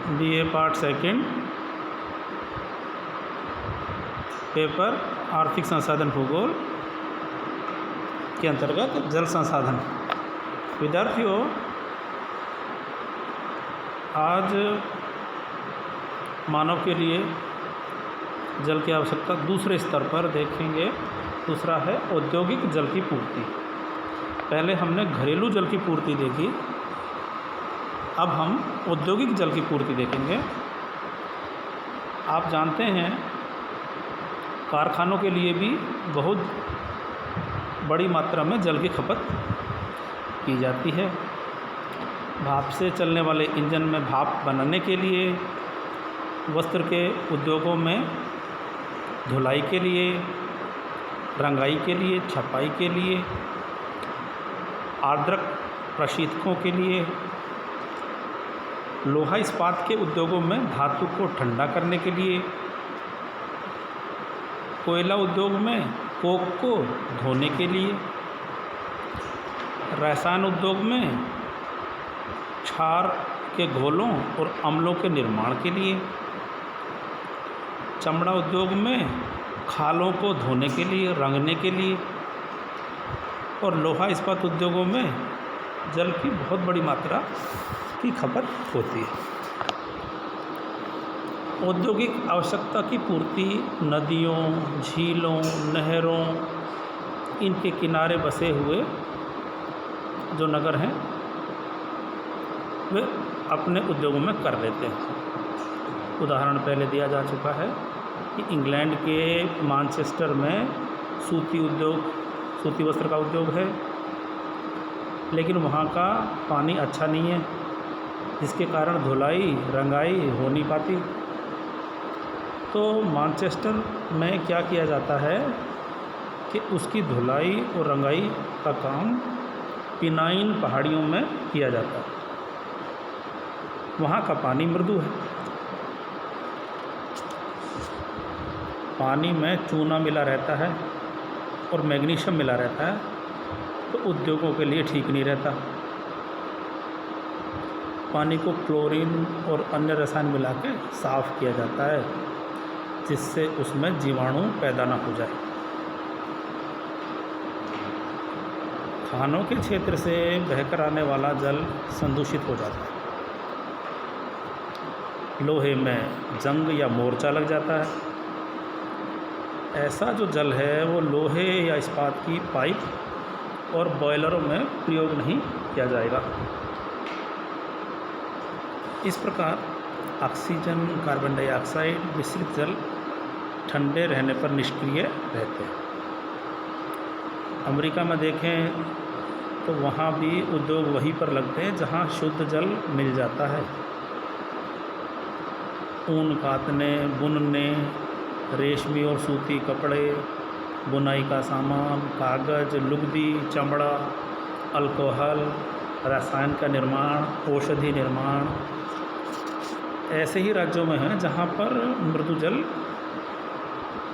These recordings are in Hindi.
BA पार्ट सेकंड, पेपर आर्थिक संसाधन भूगोल के अंतर्गत जल संसाधन। विद्यार्थियों, आज मानव के लिए जल की आवश्यकता दूसरे स्तर पर देखेंगे। दूसरा है औद्योगिक जल की पूर्ति। पहले हमने घरेलू जल की पूर्ति देखी, अब हम औद्योगिक जल की पूर्ति देखेंगे। आप जानते हैं कारखानों के लिए भी बहुत बड़ी मात्रा में जल की खपत की जाती है। भाप से चलने वाले इंजन में भाप बनाने के लिए, वस्त्र के उद्योगों में धुलाई के लिए, रंगाई के लिए, छपाई के लिए, आर्द्रक प्रशीतकों के लिए, लोहा इस्पात के उद्योगों में धातु को ठंडा करने के लिए, कोयला उद्योग में कोक को धोने के लिए, रसायन उद्योग में क्षार के घोलों और अम्लों के निर्माण के लिए, चमड़ा उद्योग में खालों को धोने के लिए, रंगने के लिए, और लोहा इस्पात उद्योगों में जल की बहुत बड़ी मात्रा की खपत होती है। औद्योगिक आवश्यकता की पूर्ति नदियों, झीलों, नहरों, इनके किनारे बसे हुए जो नगर हैं वे अपने उद्योगों में कर लेते हैं। उदाहरण पहले दिया जा चुका है कि इंग्लैंड के मैनचेस्टर में सूती वस्त्र का उद्योग है, लेकिन वहाँ का पानी अच्छा नहीं है, जिसके कारण धुलाई रंगाई हो नहीं पाती। तो मैनचेस्टर में क्या किया जाता है कि उसकी धुलाई और रंगाई का काम पिनाइन पहाड़ियों में किया जाता है। वहाँ का पानी मृदु है, पानी में चूना मिला रहता है और मैग्नीशियम मिला रहता है, तो उद्योगों के लिए ठीक नहीं रहता। पानी को क्लोरीन और अन्य रसायन मिला के साफ़ किया जाता है, जिससे उसमें जीवाणु पैदा ना हो जाए। खानों के क्षेत्र से बहकर आने वाला जल संदूषित हो जाता है। लोहे में जंग या मोर्चा लग जाता है। ऐसा जो जल है वो लोहे या इस्पात की पाइप और बॉयलरों में प्रयोग नहीं किया जाएगा। इस प्रकार ऑक्सीजन, कार्बन डाइऑक्साइड मिश्रित जल ठंडे रहने पर निष्क्रिय रहते हैं। अमेरिका में देखें तो वहाँ भी उद्योग वहीं पर लगते हैं जहाँ शुद्ध जल मिल जाता है। ऊन कातने, बुनने, रेशमी और सूती कपड़े, बुनाई का सामान, कागज़, लुगदी, चमड़ा, अल्कोहल, रसायन का निर्माण, औषधि निर्माण, ऐसे ही राज्यों में हैं जहाँ पर मृदु जल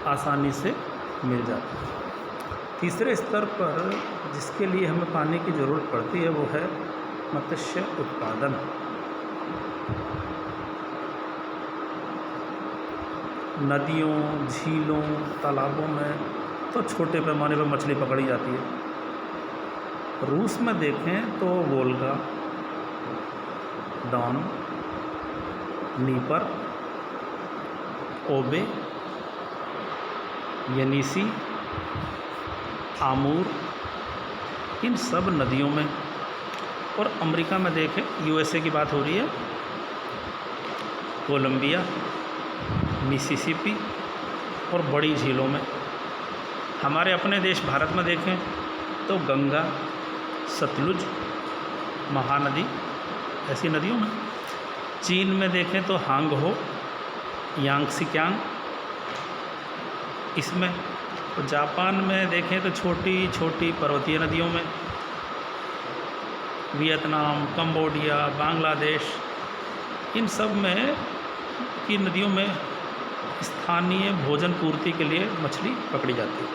आसानी से मिल जाता है। तीसरे स्तर पर जिसके लिए हमें पानी की ज़रूरत पड़ती है वो है मत्स्य उत्पादन। नदियों, झीलों, तालाबों में तो छोटे पैमाने पर मछली पकड़ी जाती है। रूस में देखें तो वोल्गा, डॉन, नीपर, ओबे, येनिसी, आमूर, इन सब नदियों में। और अमेरिका में देखें, यूएसए की बात हो रही है, कोलंबिया, मिसिसिपी और बड़ी झीलों में। हमारे अपने देश भारत में देखें तो गंगा, सतलुज, महानदी, ऐसी नदियों में। चीन में देखें तो हांगहो, यांगसिक्यांग, इसमें। तो जापान में देखें तो छोटी छोटी पर्वतीय नदियों में। वियतनाम, कंबोडिया, बांग्लादेश, इन सब में की नदियों में स्थानीय भोजन पूर्ति के लिए मछली पकड़ी जाती है।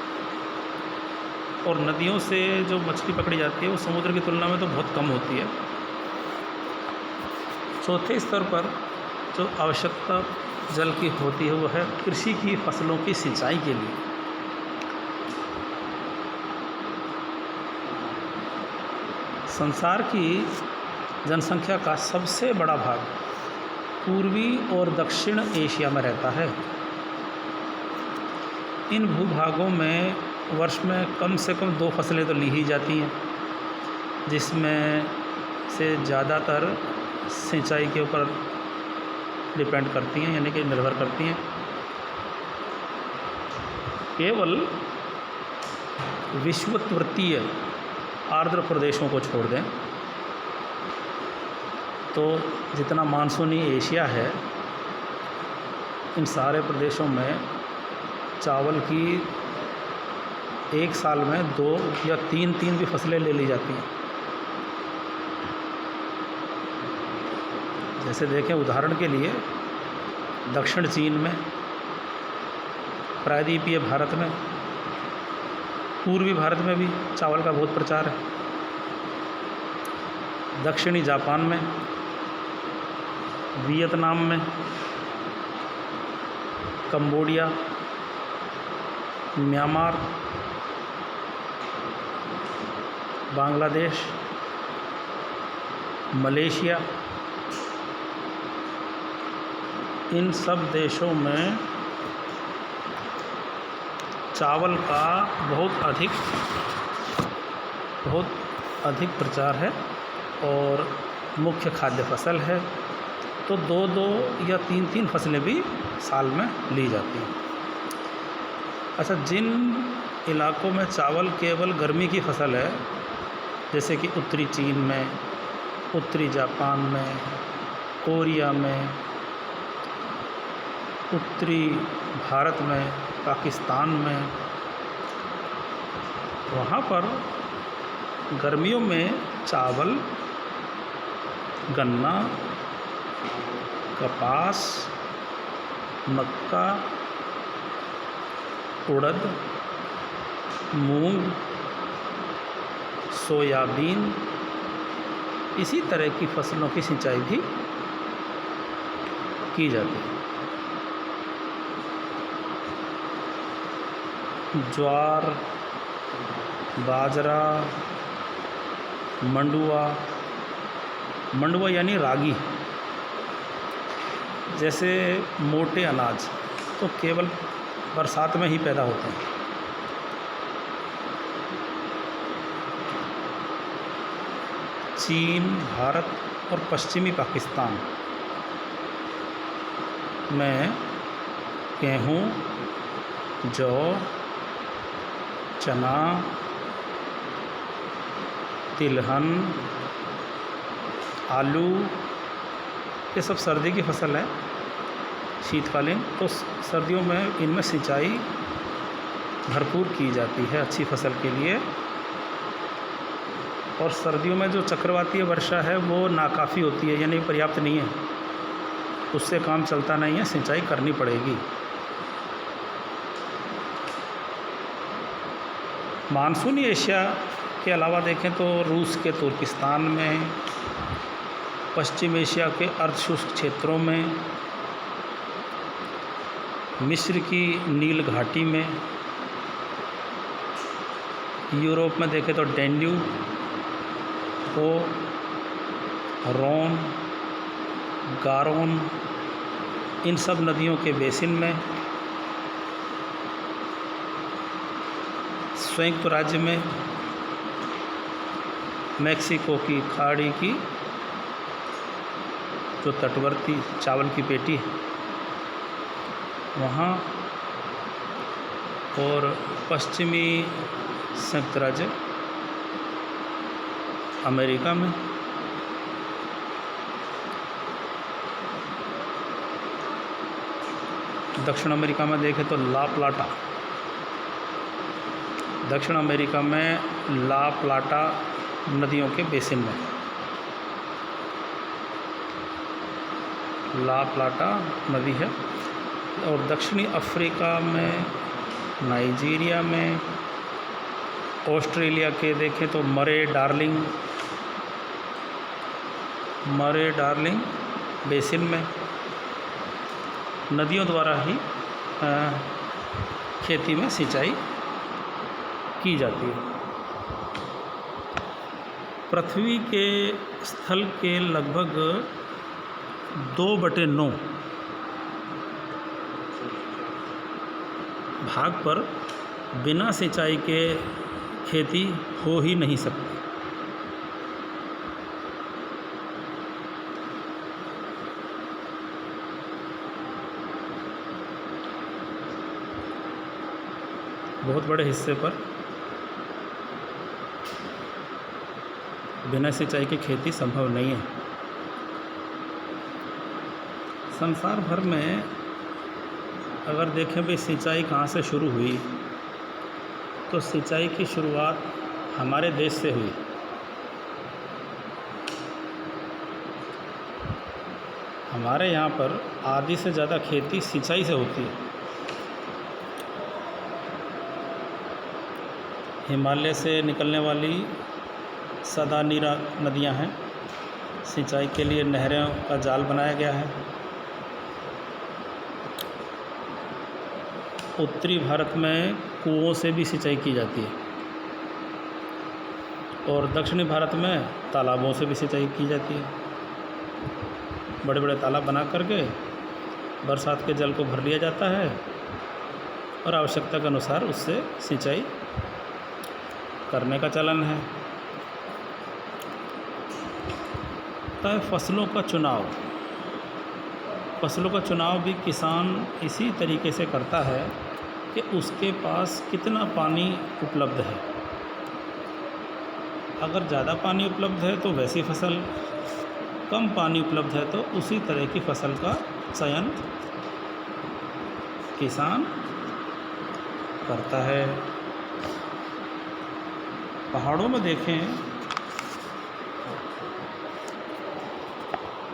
और नदियों से जो मछली पकड़ी जाती है वो समुद्र की तुलना में तो बहुत कम होती है। चौथे स्तर पर जो आवश्यकता जल की होती है वो है कृषि की फसलों की सिंचाई के लिए। संसार की जनसंख्या का सबसे बड़ा भाग पूर्वी और दक्षिण एशिया में रहता है। इन भूभागों में वर्ष में कम से कम 2 फसलें तो ली ही जाती हैं, जिसमें से ज़्यादातर सिंचाई के ऊपर डिपेंड करती हैं, यानी कि निर्भर करती हैं। केवल विषुववृत्तीय आर्द्र प्रदेशों को छोड़ दें तो जितना मानसूनी एशिया है, इन सारे प्रदेशों में चावल की एक साल में 2 या 3 भी फसलें ले ली जाती हैं। जैसे देखें, उदाहरण के लिए दक्षिण चीन में, प्रायद्वीपीय भारत में, पूर्वी भारत में भी चावल का बहुत प्रचार है। दक्षिणी जापान में, वियतनाम में, कंबोडिया, म्यांमार, बांग्लादेश, मलेशिया, इन सब देशों में चावल का बहुत अधिक प्रचार है और मुख्य खाद्य फसल है। तो 2 या 3 फसलें भी साल में ली जाती हैं। अच्छा, जिन इलाकों में चावल केवल गर्मी की फसल है, जैसे कि उत्तरी चीन में, उत्तरी जापान में, कोरिया में, उत्तरी भारत में, पाकिस्तान में, वहाँ पर गर्मियों में चावल, गन्ना, कपास, मक्का, उड़द, मूंग, सोयाबीन, इसी तरह की फसलों की सिंचाई भी की जाती है। ज्वार, बाजरा, मंडुआ यानी रागी जैसे मोटे अनाज तो केवल बरसात में ही पैदा होते हैं। चीन, भारत और पश्चिमी पाकिस्तान में गेहूँ, जौ, चना, तिलहन, आलू, ये सब सर्दी की फसल है, शीतकालीन। तो सर्दियों में इनमें सिंचाई भरपूर की जाती है अच्छी फसल के लिए। और सर्दियों में जो चक्रवातीय वर्षा है वो नाकाफ़ी होती है, यानी पर्याप्त नहीं है, उससे काम चलता नहीं है, सिंचाई करनी पड़ेगी। मानसूनी एशिया के अलावा देखें तो रूस के तुर्किस्तान में, पश्चिम एशिया के अर्धशुष्क क्षेत्रों में, मिस्र की नील घाटी में, यूरोप में देखें तो डैन्यूब, पो, रोन, गारोन, इन सब नदियों के बेसिन में, संयुक्त राज्य में मैक्सिको की खाड़ी की जो तटवर्ती चावल की पेटी है वहाँ, और पश्चिमी संयुक्त राज्य अमेरिका में। दक्षिण अमेरिका में देखें तो ला प्लाटा, दक्षिण अमेरिका में ला प्लाटा नदियों के बेसिन में, ला प्लाटा नदी है। और दक्षिणी अफ्रीका में, नाइजीरिया में, ऑस्ट्रेलिया के देखें तो मरे डार्लिंग बेसिन में, नदियों द्वारा ही खेती में सिंचाई की जाती है। पृथ्वी के स्थल के लगभग 2/9 भाग पर बिना सिंचाई के खेती हो ही नहीं सकती। बहुत बड़े हिस्से पर बिना सिंचाई की खेती संभव नहीं है। संसार भर में अगर देखें भी सिंचाई कहाँ से शुरू हुई, तो सिंचाई की शुरुआत हमारे देश से हुई। हमारे यहाँ पर आधी से ज़्यादा खेती सिंचाई से होती है। हिमालय से निकलने वाली सदा नीरा नदियाँ हैं, सिंचाई के लिए नहरों का जाल बनाया गया है। उत्तरी भारत में कुओं से भी सिंचाई की जाती है और दक्षिणी भारत में तालाबों से भी सिंचाई की जाती है। बड़े बड़े तालाब बना करके बरसात के जल को भर लिया जाता है और आवश्यकता के अनुसार उससे सिंचाई करने का चलन है। तो फसलों का चुनाव भी किसान इसी तरीके से करता है कि उसके पास कितना पानी उपलब्ध है। अगर ज़्यादा पानी उपलब्ध है तो वैसी फसल, कम पानी उपलब्ध है तो उसी तरह की फसल का चयन किसान करता है। पहाड़ों में देखें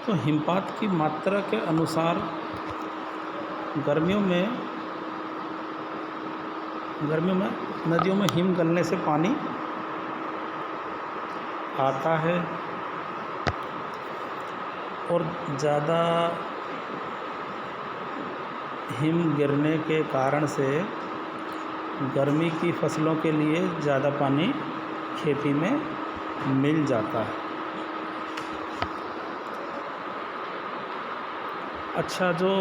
तो हिमपात की मात्रा के अनुसार गर्मियों में नदियों में हिम गलने से पानी आता है और ज़्यादा हिम गिरने के कारण से गर्मी की फसलों के लिए ज़्यादा पानी खेती में मिल जाता है। अच्छा, जो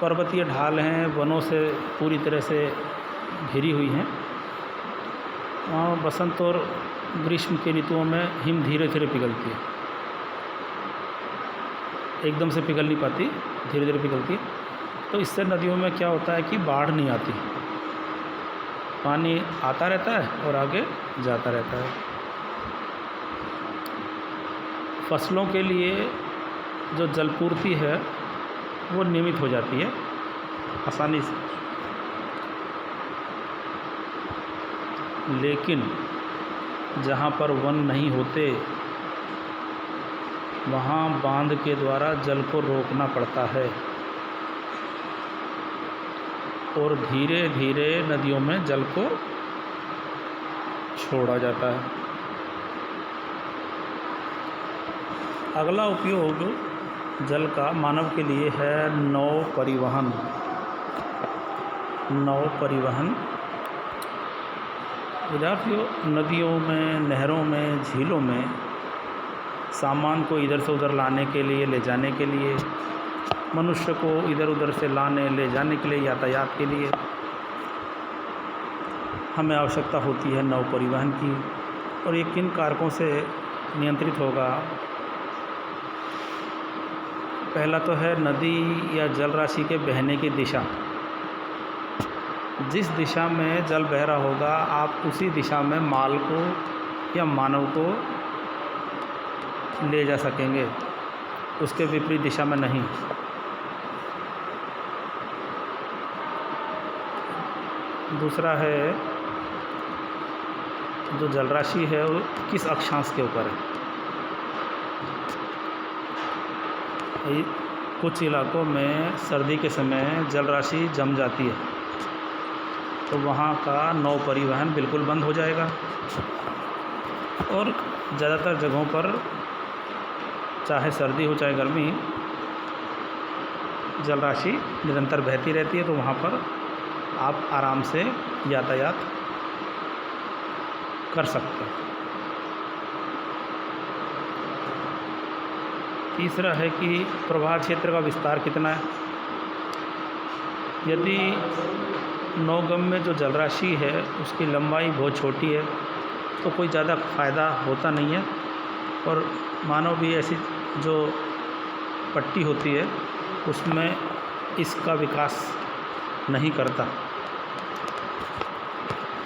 पर्वतीय ढाल हैं, वनों से पूरी तरह से घिरी हुई हैं, वहाँ बसंत और ग्रीष्म की ऋतुओं में हिम धीरे धीरे पिघलती है। एकदम से पिघल नहीं पाती, धीरे धीरे पिघलती है। तो इससे नदियों में क्या होता है कि बाढ़ नहीं आती, पानी आता रहता है और आगे जाता रहता है। फसलों के लिए जो जलपूर्ति है वो नियमित हो जाती है आसानी से। लेकिन जहाँ पर वन नहीं होते वहाँ बांध के द्वारा जल को रोकना पड़ता है और धीरे धीरे नदियों में जल को छोड़ा जाता है। अगला उपयोग जल का मानव के लिए है नौ परिवहन। विद्यार्थियों, नदियों में, नहरों में, झीलों में सामान को इधर से उधर लाने के लिए, ले जाने के लिए, मनुष्य को इधर उधर से लाने ले जाने के लिए, यातायात के लिए हमें आवश्यकता होती है नौ परिवहन की। और ये किन कारकों से नियंत्रित होगा? पहला तो है नदी या जल राशि के बहने की दिशा। जिस दिशा में जल बह रहा होगा, आप उसी दिशा में माल को या मानव को ले जा सकेंगे, उसके विपरीत दिशा में नहीं। दूसरा है, जो जल राशि है वो किस अक्षांश के ऊपर है। कुछ इलाकों में सर्दी के समय जल राशि जम जाती है तो वहाँ का नौ परिवहन बिल्कुल बंद हो जाएगा और ज़्यादातर जगहों पर, चाहे सर्दी हो चाहे गर्मी, जल राशि निरंतर बहती रहती है, तो वहाँ पर आप आराम से यातायात कर सकते हैं। तीसरा है कि प्रवाह क्षेत्र का विस्तार कितना है। यदि नौगम में जो जल राशि है उसकी लंबाई बहुत छोटी है तो कोई ज़्यादा फ़ायदा होता नहीं है, और मानव भी ऐसी जो पट्टी होती है उसमें इसका विकास नहीं करता।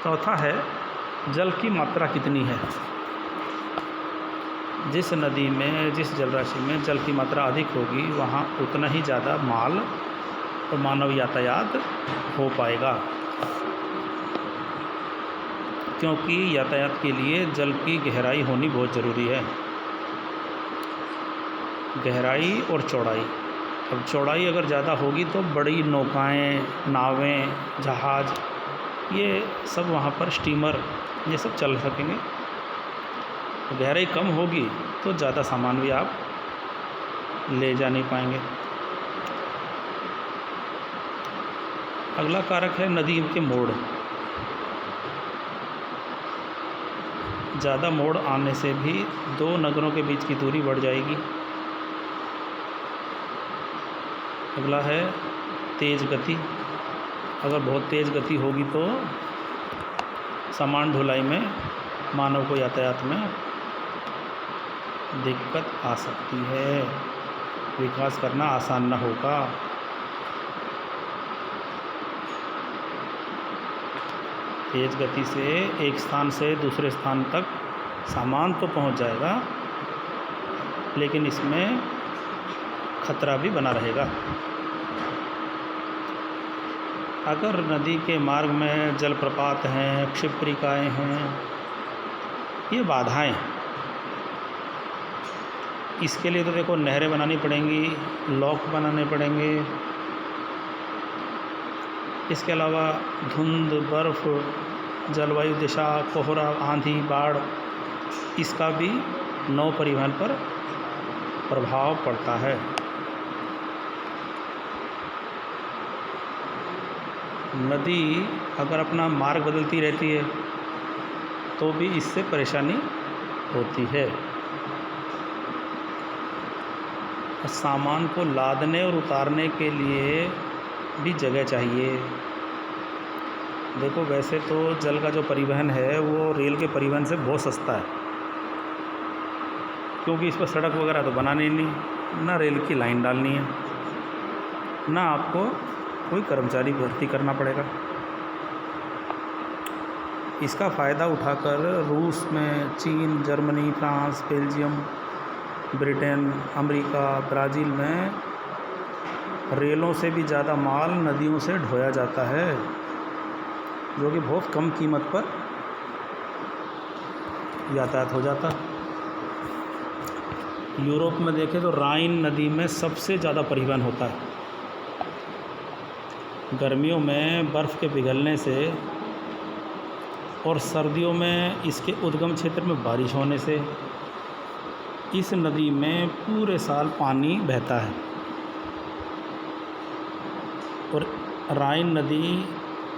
चौथा है जल की मात्रा कितनी है। जिस नदी में, जिस जल राशि में जल की मात्रा अधिक होगी वहाँ उतना ही ज़्यादा माल और मानव यातायात हो पाएगा, क्योंकि यातायात के लिए जल की गहराई होनी बहुत ज़रूरी है। गहराई और चौड़ाई, अब चौड़ाई अगर ज़्यादा होगी तो बड़ी नौकाएं, नावें, जहाज़, ये सब वहाँ पर, स्टीमर, ये सब चल सकेंगे। गहराई कम होगी तो ज़्यादा सामान भी आप ले जा नहीं पाएंगे। अगला कारक है नदी के मोड़। ज़्यादा मोड़ आने से भी दो नगरों के बीच की दूरी बढ़ जाएगी। अगला है तेज़ गति। अगर बहुत तेज़ गति होगी तो सामान ढुलाई में, मानव को यातायात में दिक्कत आ सकती है, विकास करना आसान न होगा। तेज़ गति से एक स्थान से दूसरे स्थान तक सामान तो पहुंच जाएगा, लेकिन इसमें खतरा भी बना रहेगा। अगर नदी के मार्ग में जलप्रपात हैं, क्षिप्रिकाएँ हैं, ये बाधाएं, इसके लिए तो देखो नहरें बनानी पड़ेंगी, लॉक बनाने पड़ेंगे। इसके अलावा धुंध, बर्फ़, जलवायु दिशा, कोहरा, आंधी, बाढ़, इसका भी नौ परिवहन पर प्रभाव पड़ता है। नदी अगर अपना मार्ग बदलती रहती है तो भी इससे परेशानी होती है। सामान को लादने और उतारने के लिए भी जगह चाहिए। देखो वैसे तो जल का जो परिवहन है वो रेल के परिवहन से बहुत सस्ता है, क्योंकि इस पर सड़क वगैरह तो बनानी नहीं, ना रेल की लाइन डालनी है, ना आपको कोई कर्मचारी भर्ती करना पड़ेगा। इसका फ़ायदा उठाकर रूस में, चीन, Germany, France, Belgium, Britain, America, Brazil में रेलों से भी ज़्यादा माल नदियों से ढोया जाता है, जो कि बहुत कम कीमत पर यातायात हो जाता है। यूरोप में देखें तो राइन नदी में सबसे ज़्यादा परिवहन होता है। गर्मियों में बर्फ़ के पिघलने से और सर्दियों में इसके उद्गम क्षेत्र में बारिश होने से इस नदी में पूरे साल पानी बहता है। और राइन नदी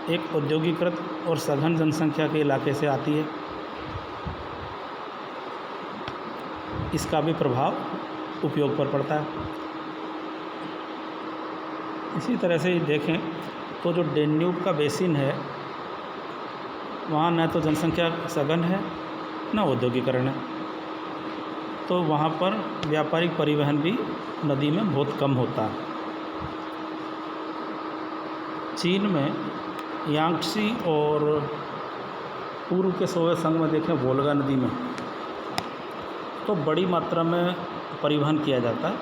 एक औद्योगिकृत और सघन जनसंख्या के इलाके से आती है। इसका भी प्रभाव उपयोग पर पड़ता है। इसी तरह से देखें तो जो डेन्यूब का बेसिन है वहाँ न तो जनसंख्या सघन है न औद्योगिकरण है, तो वहाँ पर व्यापारिक परिवहन भी नदी में बहुत कम होता है। चीन में यांगत्से और पूर्व के सोवियत संघ में देखें वोल्गा नदी में तो बड़ी मात्रा में परिवहन किया जाता है।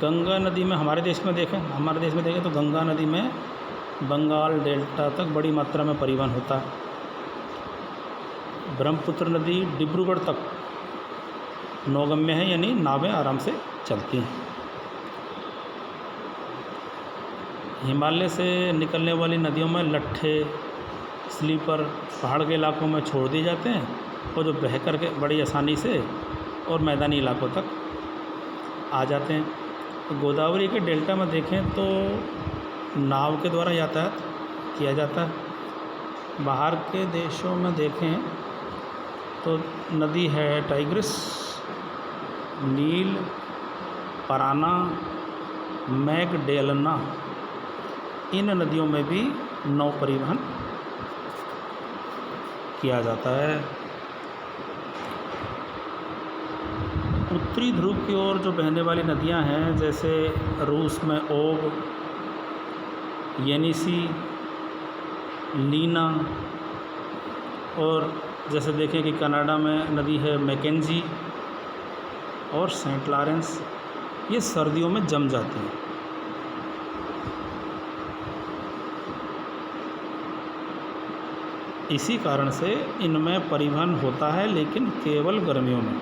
गंगा नदी में हमारे देश में देखें तो गंगा नदी में बंगाल डेल्टा तक बड़ी मात्रा में परिवहन होता है। ब्रह्मपुत्र नदी डिब्रूगढ़ तक नौगम्य है, यानी नावें आराम से चलती हैं। हिमालय से निकलने वाली नदियों में लट्ठे, स्लीपर पहाड़ के इलाकों में छोड़ दिए जाते हैं और जो बह कर के बड़ी आसानी से और मैदानी इलाकों तक आ जाते हैं। गोदावरी के डेल्टा में देखें तो नाव के द्वारा यातायात किया जाता है। बाहर के देशों में देखें तो नदी है टाइग्रिस, नील, पराना, मैगडेलना, इन नदियों में भी नौ परिवहन किया जाता है। उत्तरी ध्रुव की ओर जो बहने वाली नदियां हैं, जैसे रूस में ओब, येनिसी, लीना, और जैसे देखें कि कनाडा में नदी है मैकेंजी और सेंट लॉरेंस, ये सर्दियों में जम जाती हैं। इसी कारण से इनमें परिवहन होता है, लेकिन केवल गर्मियों में।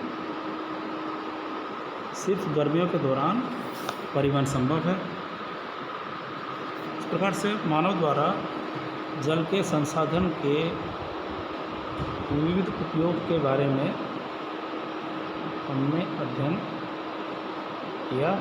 सिर्फ गर्मियों के दौरान परिवहन संभव है। इस प्रकार से मानव द्वारा जल के संसाधन के विविध उपयोग के बारे में हमने अध्ययन किया।